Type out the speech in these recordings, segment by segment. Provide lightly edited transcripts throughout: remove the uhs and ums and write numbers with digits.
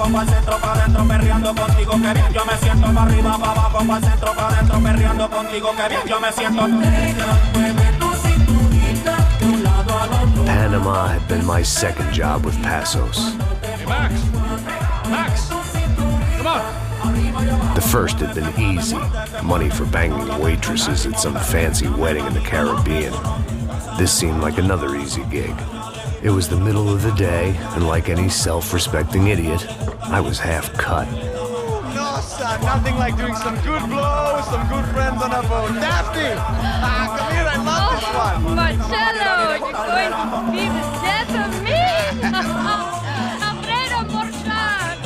abajo, pa'l centro, pa' adentro, perreando contigo, que bien yo me siento. Pa' arriba, pa' abajo, pa'l centro, pa' adentro, perreando contigo, que bien yo me siento. Panama had been my second job with Passos. Hey, Max! Max! Come on! The first had been easy. Money for banging waitresses at some fancy wedding in the Caribbean. This seemed like another easy gig. It was the middle of the day, and like any self-respecting idiot, I was half cut. No, son, nothing like doing some good blows, some good friends on a boat. Daphne! Come here, I love this one. Marcello, you're going to be the death of me? Alfredo Morchan!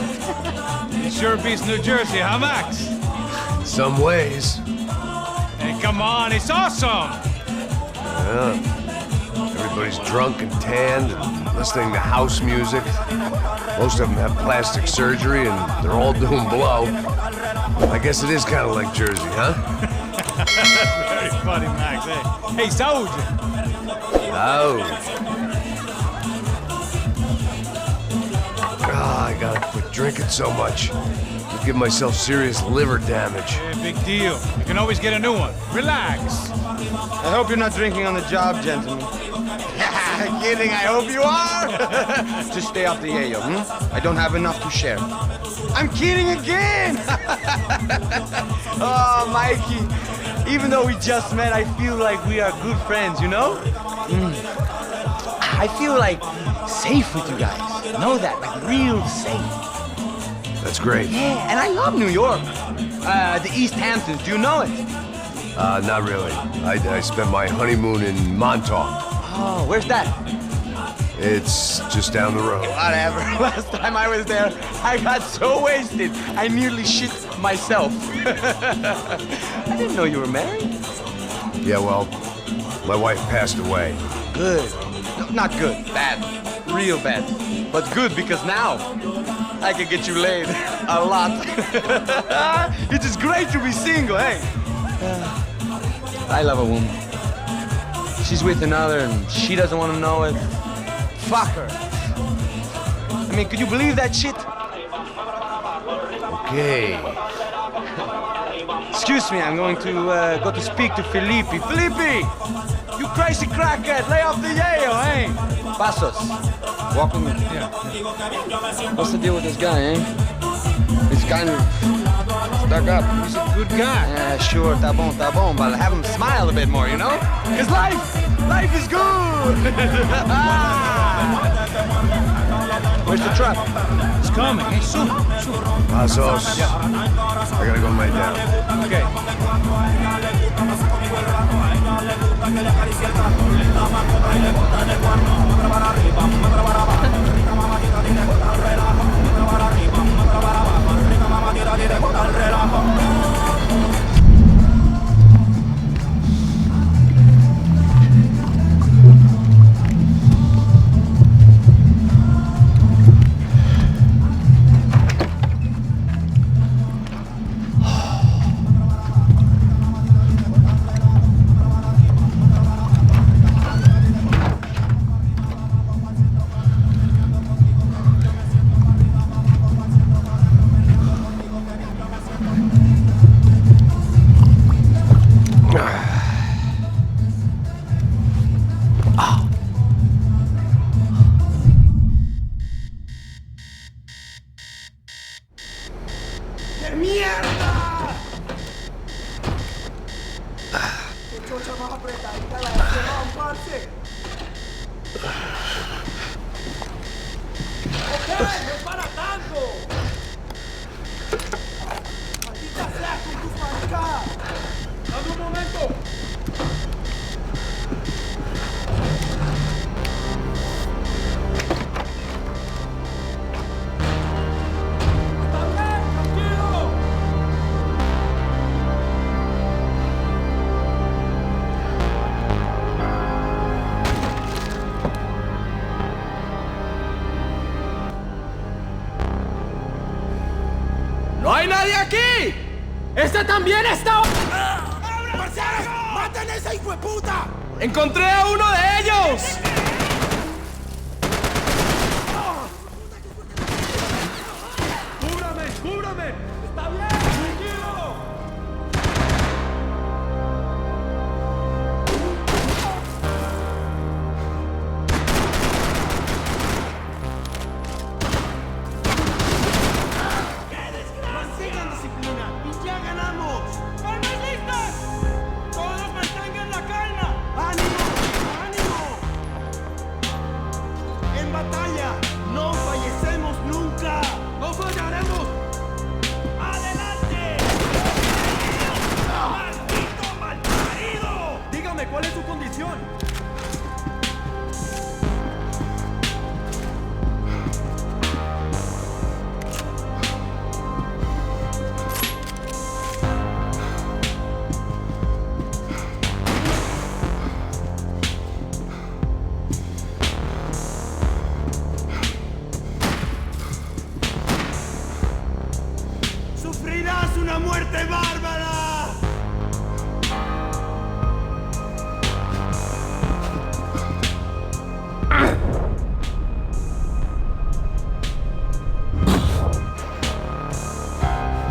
It sure beats New Jersey, huh, Max? Some ways. Hey, come on, it's awesome! Yeah. Everybody's drunk and tanned and listening to house music. Most of them have plastic surgery and they're all doing blow. I guess it is kind of like Jersey, huh? Very funny, Max. Hey, Saúde! I gotta quit drinking so much. I'll give myself serious liver damage. Yeah, big deal. You can always get a new one. Relax. I hope you're not drinking on the job, gentlemen. Kidding, I hope you are. Just stay off the yayo, I don't have enough to share. I'm kidding again! Oh, Mikey, even though we just met, I feel like we are good friends, you know? I feel like safe with you guys. Know that, like real safe. That's great. Yeah, and I love New York. The East Hamptons, do you know it? Not really. I spent my honeymoon in Montauk. Oh, where's that? It's just down the road. Whatever. Last time I was there, I got so wasted, I nearly shit myself. I didn't know you were married. Yeah, well, my wife passed away. Good. No, not good. Bad. Real bad. But good because now I can get you laid a lot. It is great to be single, hey? I love a woman. She's with another and she doesn't want to know it. Fuck her. I mean, could you believe that shit? Okay. Excuse me, I'm going to go to speak to Felipe. Felipe! You crazy crackhead, lay off the yayo, eh? Passos, walk with me. Yeah. What's the deal with this guy, eh? He's kind of stuck up. He's a good guy. Yeah, sure, tá bom, but have him smile a bit more, you know? Because life is good! Where's the truck? It's coming. Hey, soon. Passos. Yeah. I gotta go lay down. Okay. ¡No hay nadie aquí! ¡Este también está... ¡Marcianos! ¡Maten a ese hijo de puta! ¡Encontré a uno de ellos! orden! ¡Está bien! ¡Tranquilo! Mantengan disciplina y ya ganamos. ¡Armas listas! ¡Todos mantengan la calma! ¡Ánimo! ¡Ánimo! En batalla no fallecemos nunca. ¡No fallaremos! ¡Adelante! ¡Maldito malparido! Dígame, ¿cuál es su condición? ¡Sufrirás una muerte bárbara!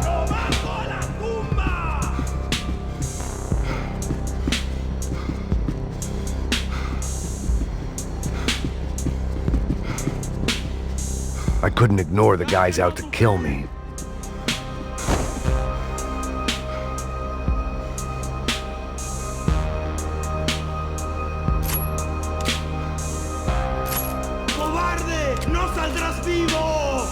¡No bajo a la tumba! I couldn't ignore the guys out to kill me. ¡Cobarde! ¡No saldrás vivo!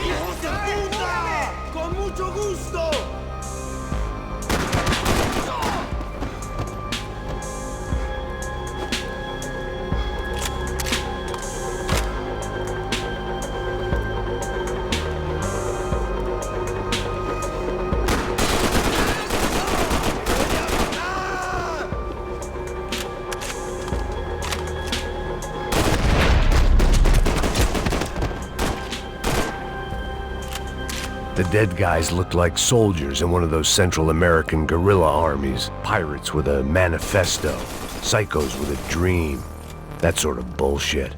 ¡Hijos de puta! ¡Con mucho gusto! The dead guys looked like soldiers in one of those Central American guerrilla armies. Pirates with a manifesto. Psychos with a dream. That sort of bullshit.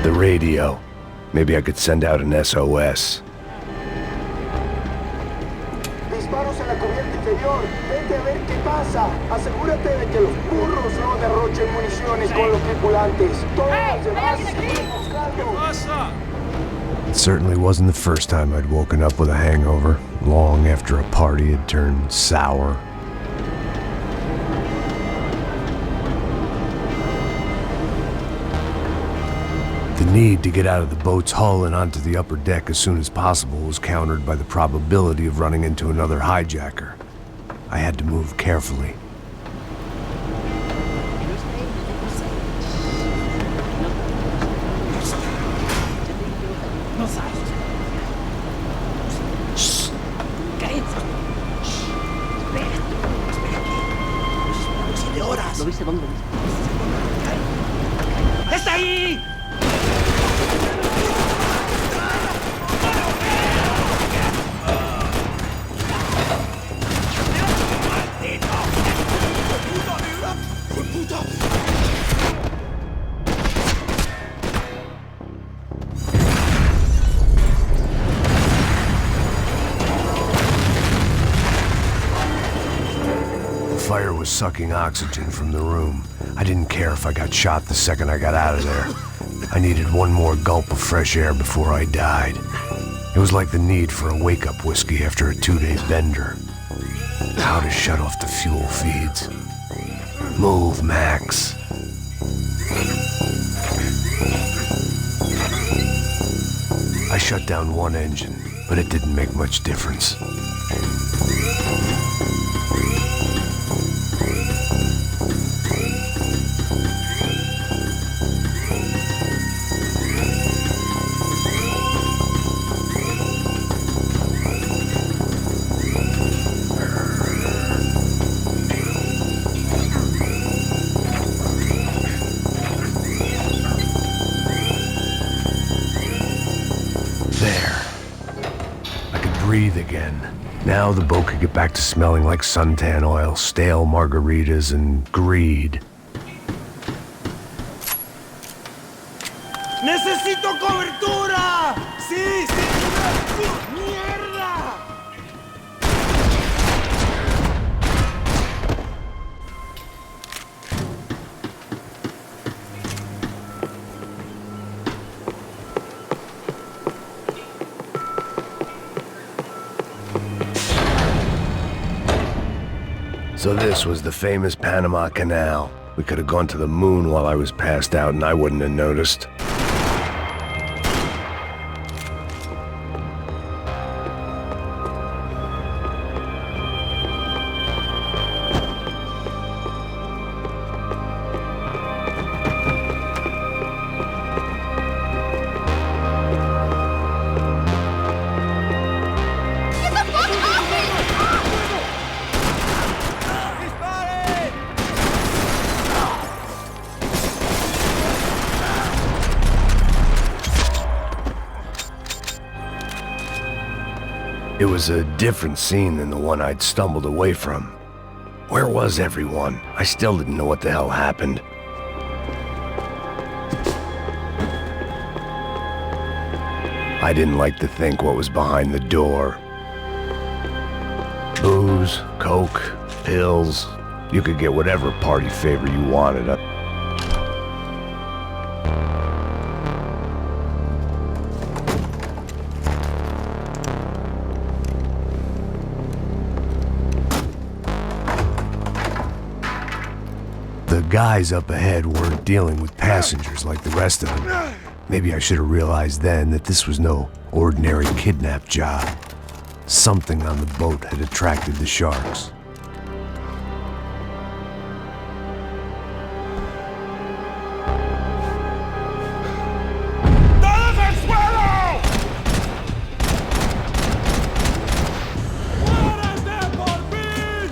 The radio. Maybe I could send out an SOS. Disparos en la cubierta inferior. Vete a ver qué pasa. Asegúrate de que los burros no derrochen municiones con los tripulantes. Todos los demás siguen buscando. It certainly wasn't the first time I'd woken up with a hangover, long after a party had turned sour. The need to get out of the boat's hull and onto the upper deck as soon as possible was countered by the probability of running into another hijacker. I had to move carefully. ¿Lo viste dónde? ¡Está ahí! The fire was sucking oxygen from the room. I didn't care if I got shot the second I got out of there. I needed one more gulp of fresh air before I died. It was like the need for a wake-up whiskey after a 2-day bender. How to shut off the fuel feeds. Move, Max. I shut down one engine, but it didn't make much difference. breathe again. Now the boat could get back to smelling like suntan oil, stale margaritas, and greed. ¡Necesito cobertura! ¡Sí, sí! ¡Mierda! So this was the famous Panama Canal. We could have gone to the moon while I was passed out and I wouldn't have noticed. It was a different scene than the one I'd stumbled away from. Where was everyone? I still didn't know what the hell happened. I didn't like to think what was behind the door. Booze, coke, pills. You could get whatever party favor you wanted. The guys up ahead weren't dealing with passengers like the rest of them. Maybe I should have realized then that this was no ordinary kidnap job. Something on the boat had attracted the sharks. ¡Todos al suelo! ¡Muéranse por fin!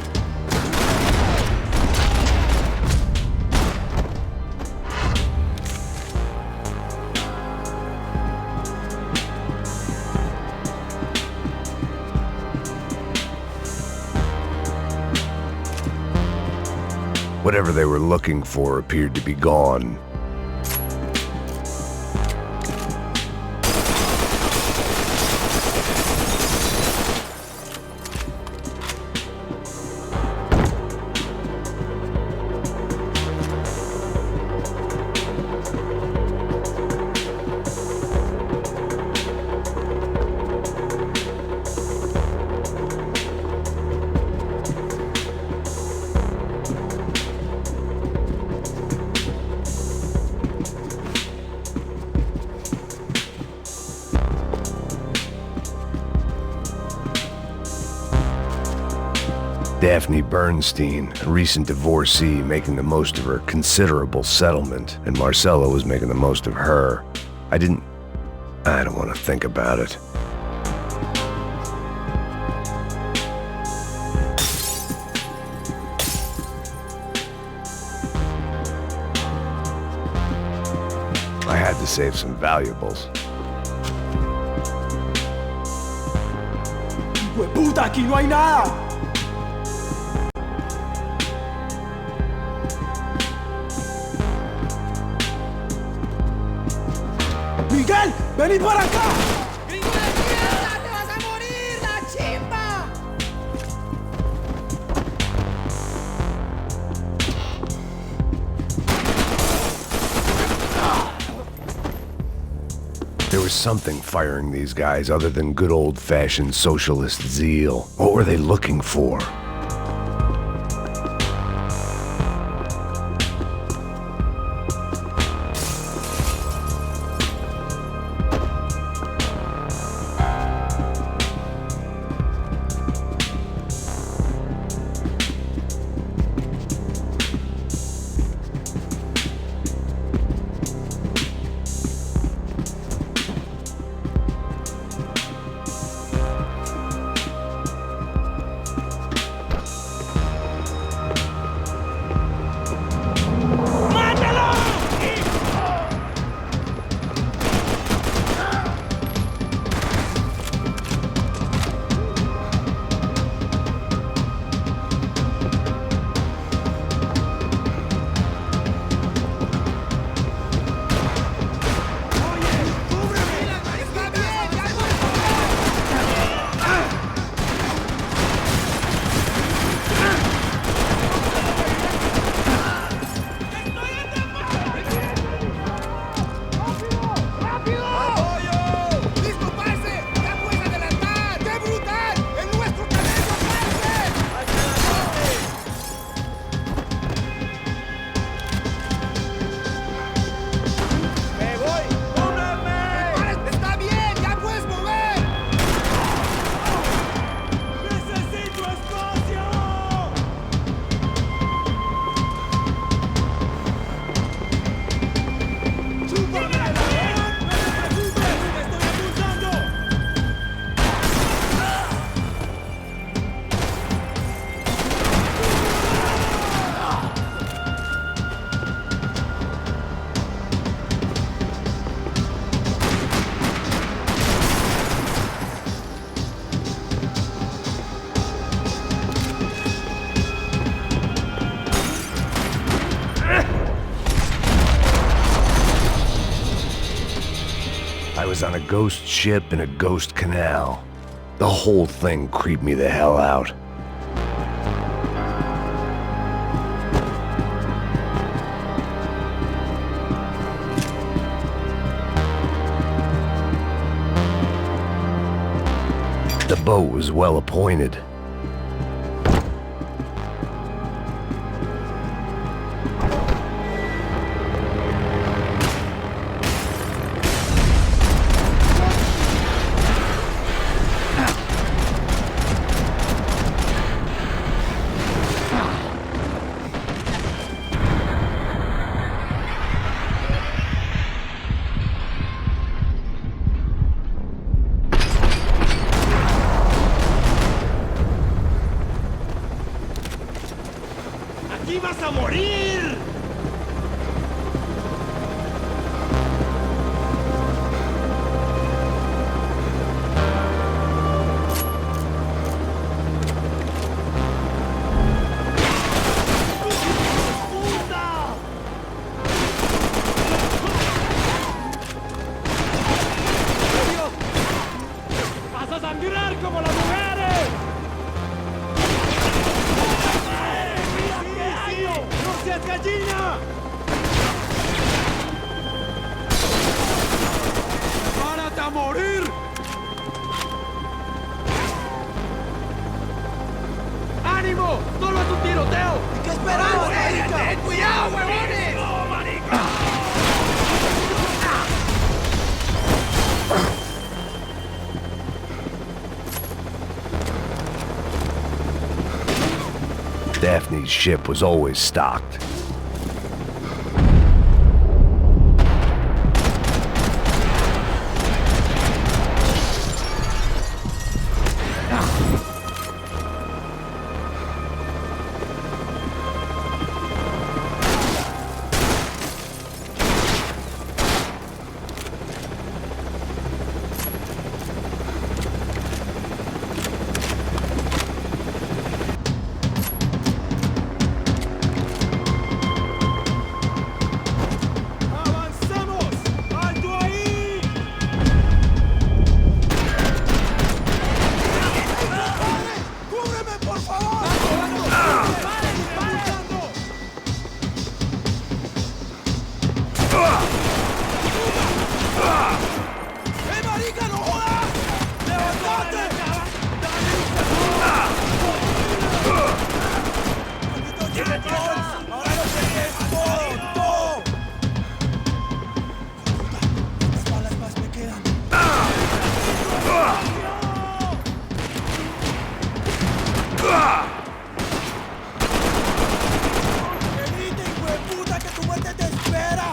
Whatever they were looking for appeared to be gone. Daphne Bernstein, a recent divorcee, making the most of her considerable settlement, and Marcella was making the most of her. I don't want to think about it. I had to save some valuables. ¡Puta, aquí no hay nada! ¡Miguel! ¡Vení para acá! ¡Gringo de mierda! ¡Te vas a morir, la chimba! There was something firing these guys other than good old-fashioned socialist zeal. What were they looking for? I was on a ghost ship in a ghost canal. The whole thing creeped me the hell out. The boat was well appointed. ¡Aquí vas a morir! ¡Vas a sangrar como las mujeres! ¡No seas gallina! ¡Párate a morir! ¡Ánimo! ¡Solo es un tiroteo! ¿Qué esperamos, marica? ¡Cuidado, huevones! ¡No, marica! Daphne's ship was always stocked. ¡Avancemos! ¡Alto ahí! ¡Cúbreme, por favor! ¡Disparen! ¡Eh, marica, no jodas! ¡Levantate! ¡Ahora lo que es todo! Las balas más me quedan. ¡Evita, hijo de puta, que tu muerte te espera!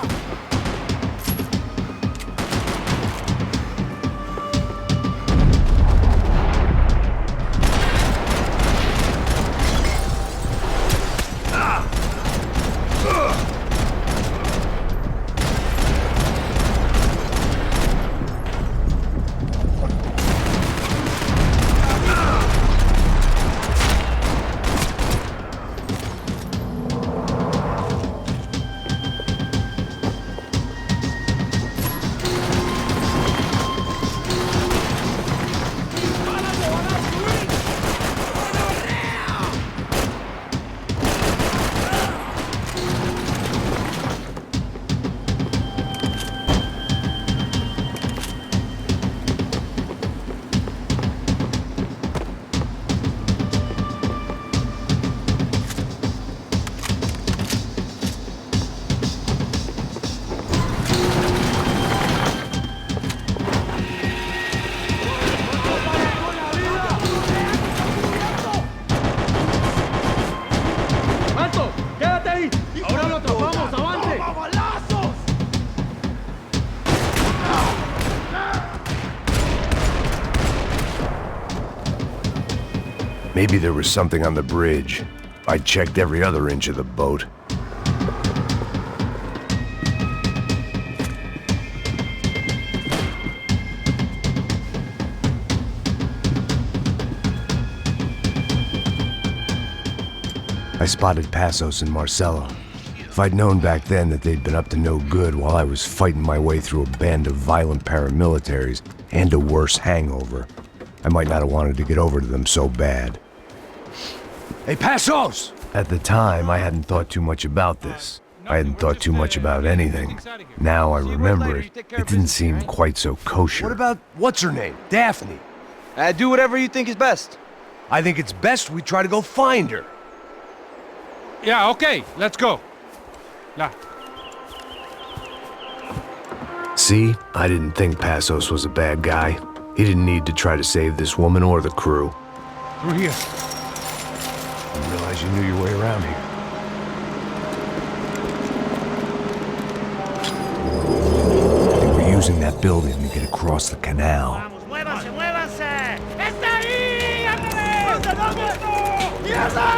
¡Alto! ¡Quédate ahí! ¡Ahora lo atrapamos! ¡Avance! ¡Toma balazos! Maybe there was something on the bridge. I checked every other inch of the boat. I spotted Passos and Marcelo. If I'd known back then that they'd been up to no good while I was fighting my way through a band of violent paramilitaries and a worse hangover, I might not have wanted to get over to them so bad. Hey, Passos! At the time, I hadn't thought too much about this. I hadn't thought too much about anything. Now I remember it, it didn't seem quite so kosher. What about, what's her name? Daphne? Do whatever you think is best. I think it's best we try to go find her. Yeah, okay, let's go. La. See, I didn't think Passos was a bad guy. He didn't need to try to save this woman or the crew. Through here. Didn't realize you knew your way around here. They were using that building to get across the canal. Vamos, muévanse, muévanse. ¡Está ahí! ¡Ándale! ¡Mierda!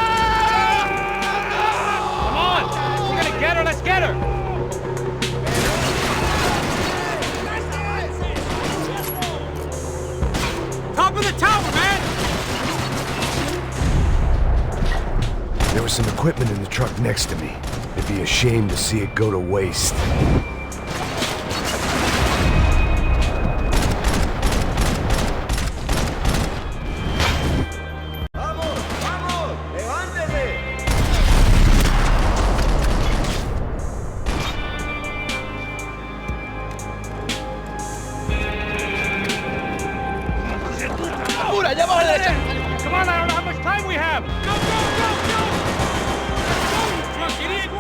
Come on, we're gonna get her, let's get her. Top of the tower, man! There was some equipment in the truck next to me. It'd be a shame to see it go to waste. Come on, I don't know how much time we have. Go, go, go, go! Drunk idiot!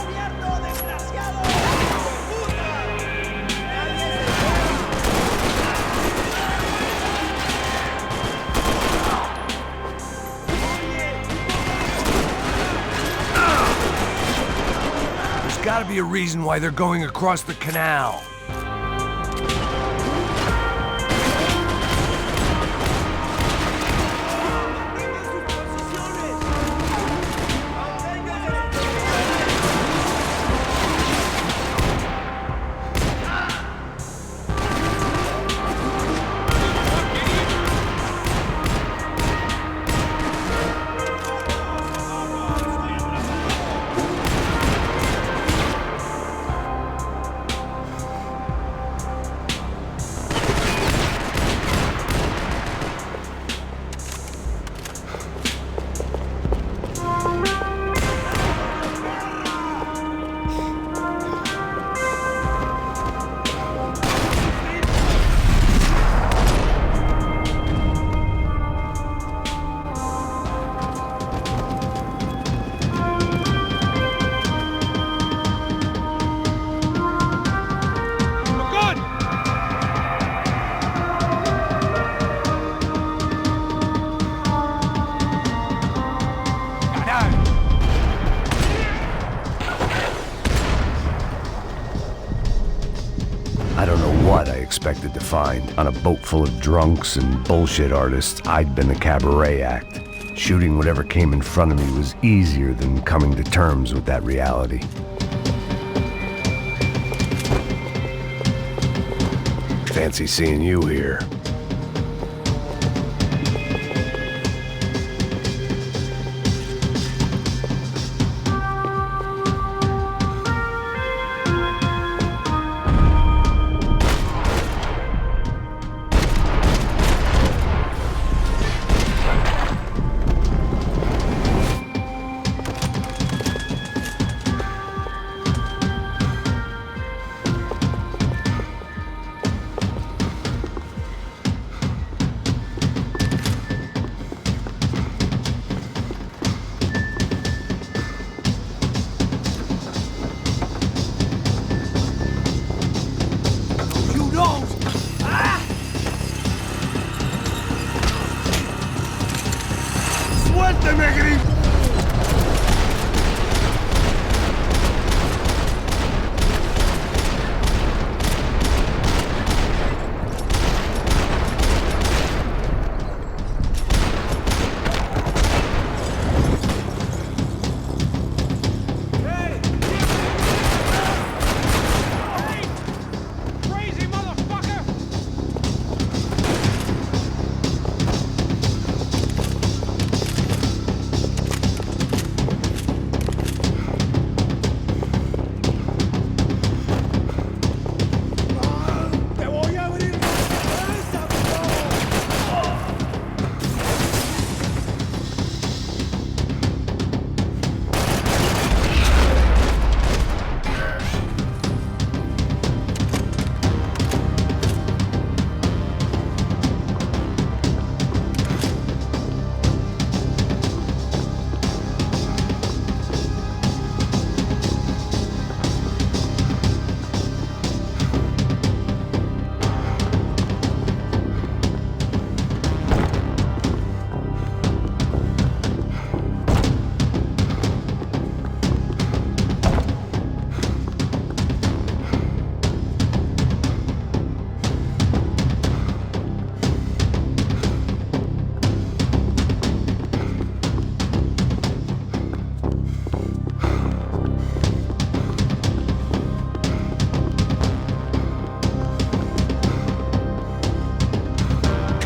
There's gotta be a reason why they're going across the canal. I don't know what I expected to find. On a boat full of drunks and bullshit artists, I'd been a cabaret act. Shooting whatever came in front of me was easier than coming to terms with that reality. Fancy seeing you here.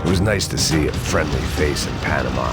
It was nice to see a friendly face in Panama.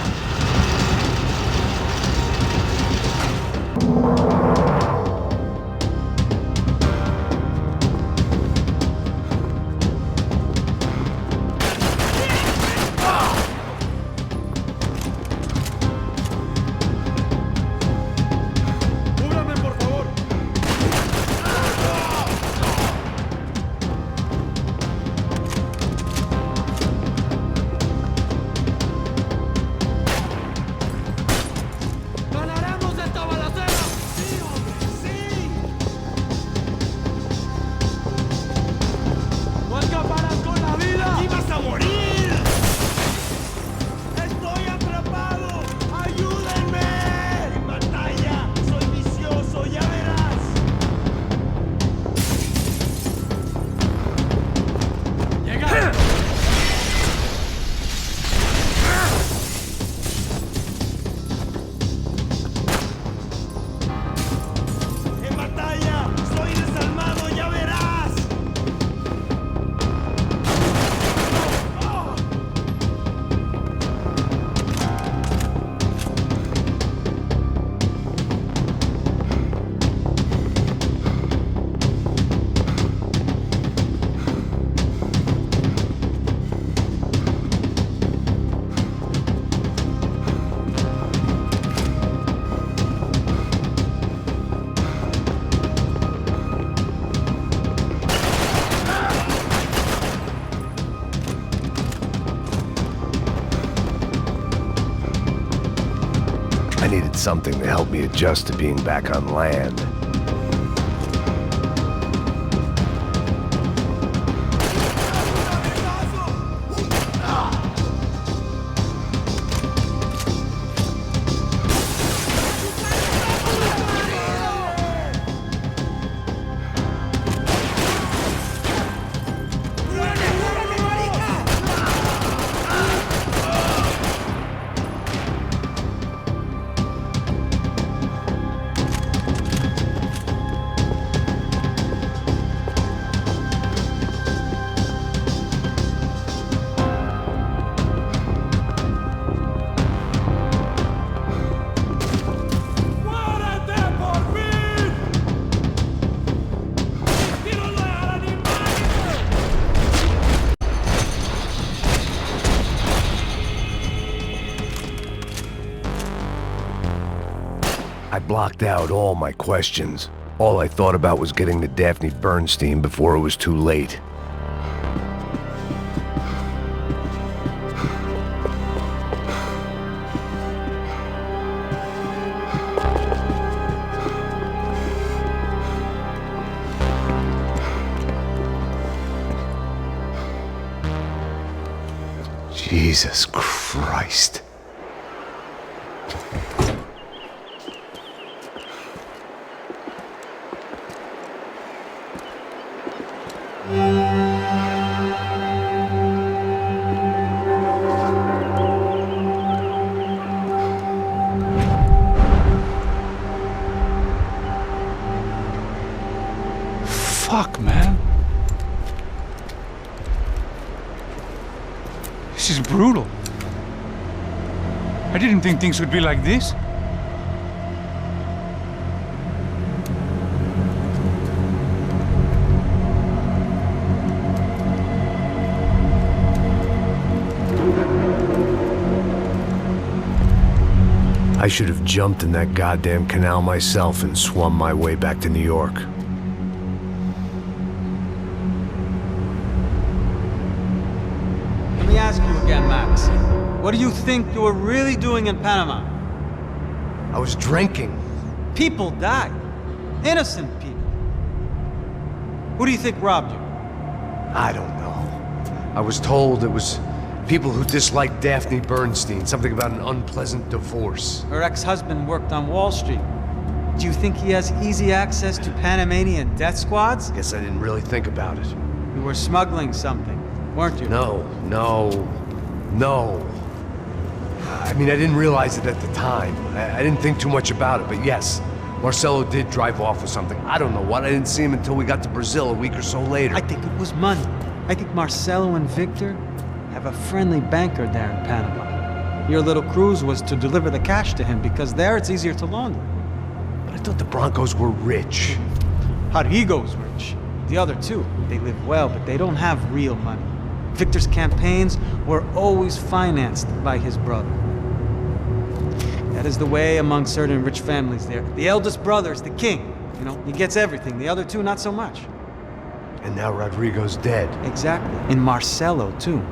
I needed something to help me adjust to being back on land. I blocked out all my questions. All I thought about was getting to Daphne Bernstein before it was too late. Jesus Christ. Fuck, man. This is brutal. I didn't think things would be like this. I should have jumped in that goddamn canal myself and swum my way back to New York. Let me ask you again, Max. What do you think you were really doing in Panama? I was drinking. People died. Innocent people. Who do you think robbed you? I don't know. I was told it was people who disliked Daphne Bernstein, something about an unpleasant divorce. Her ex-husband worked on Wall Street. Do you think he has easy access to Panamanian death squads? Guess I didn't really think about it. You were smuggling something, weren't you? No. I mean, I didn't realize it at the time. I didn't think too much about it, but yes, Marcelo did drive off with something. I don't know what. I didn't see him until we got to Brazil a week or so later. I think it was money. I think Marcelo and Victor have have a friendly banker there in Panama. Your little cruise was to deliver the cash to him because there it's easier to launder. But I thought the Broncos were rich. Rodrigo's rich. The other two, they live well, but they don't have real money. Victor's campaigns were always financed by his brother. That is the way among certain rich families there. The eldest brother is the king. You know, he gets everything. The other two, not so much. And now Rodrigo's dead. Exactly. And Marcelo, too.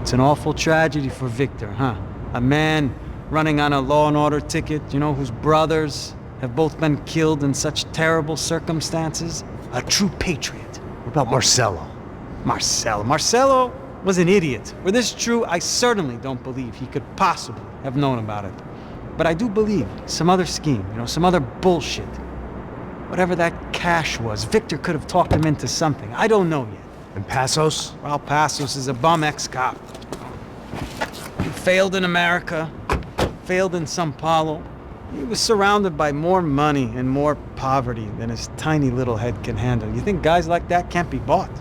It's an awful tragedy for Victor, huh? A man running on a law and order ticket, you know, whose brothers have both been killed in such terrible circumstances. A true patriot. What about Marcelo? Marcelo was an idiot. Were this true, I certainly don't believe he could possibly have known about it. But I do believe some other scheme, you know, some other bullshit. Whatever that cash was, Victor could have talked him into something. I don't know yet. And Passos? Well, Passos is a bum ex-cop. He failed in America, failed in Sao Paulo. He was surrounded by more money and more poverty than his tiny little head can handle. You think guys like that can't be bought?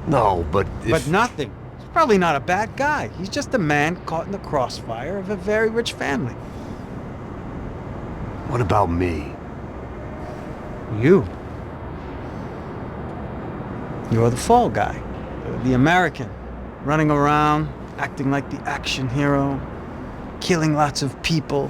No, but if... But nothing. He's probably not a bad guy. He's just a man caught in the crossfire of a very rich family. What about me? You. You're the fall guy. The American. Running around, acting like the action hero. Killing lots of people.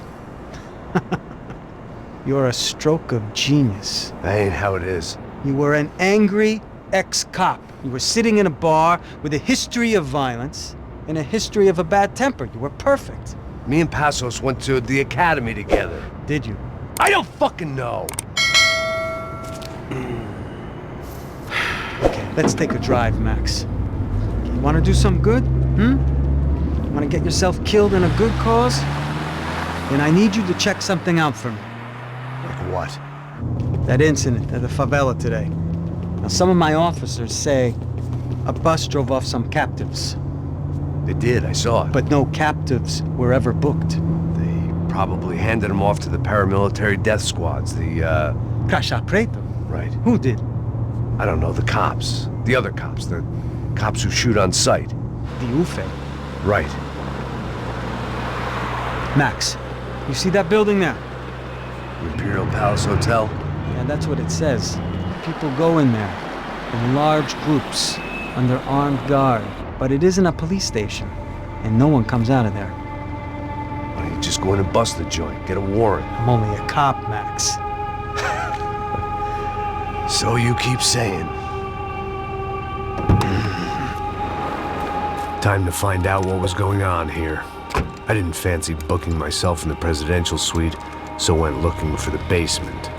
You're a stroke of genius. That ain't how it is. You were an angry ex-cop. You were sitting in a bar with a history of violence and a history of a bad temper. You were perfect. Me and Passos went to the academy together. Did you? I don't fucking know. Okay, let's take a drive, Max. You want to do some good? You want to get yourself killed in a good cause? Then I need you to check something out for me. Like what? That incident at the favela today. Now, some of my officers say a bus drove off some captives. They did, I saw it. But no captives were ever booked. They probably handed them off to the paramilitary death squads, the, Caixa Preta? Right. Who did? I don't know, the cops. The other cops. The cops who shoot on sight. The UFE. Right. Max, you see that building there? The Imperial Palace Hotel? Yeah, that's what it says. People go in there in large groups under armed guard. But it isn't a police station, and no one comes out of there. Why don't you just go in and bust the joint, get a warrant? I'm only a cop, Max. So you keep saying. Time to find out what was going on here. I didn't fancy booking myself in the presidential suite, so went looking for the basement.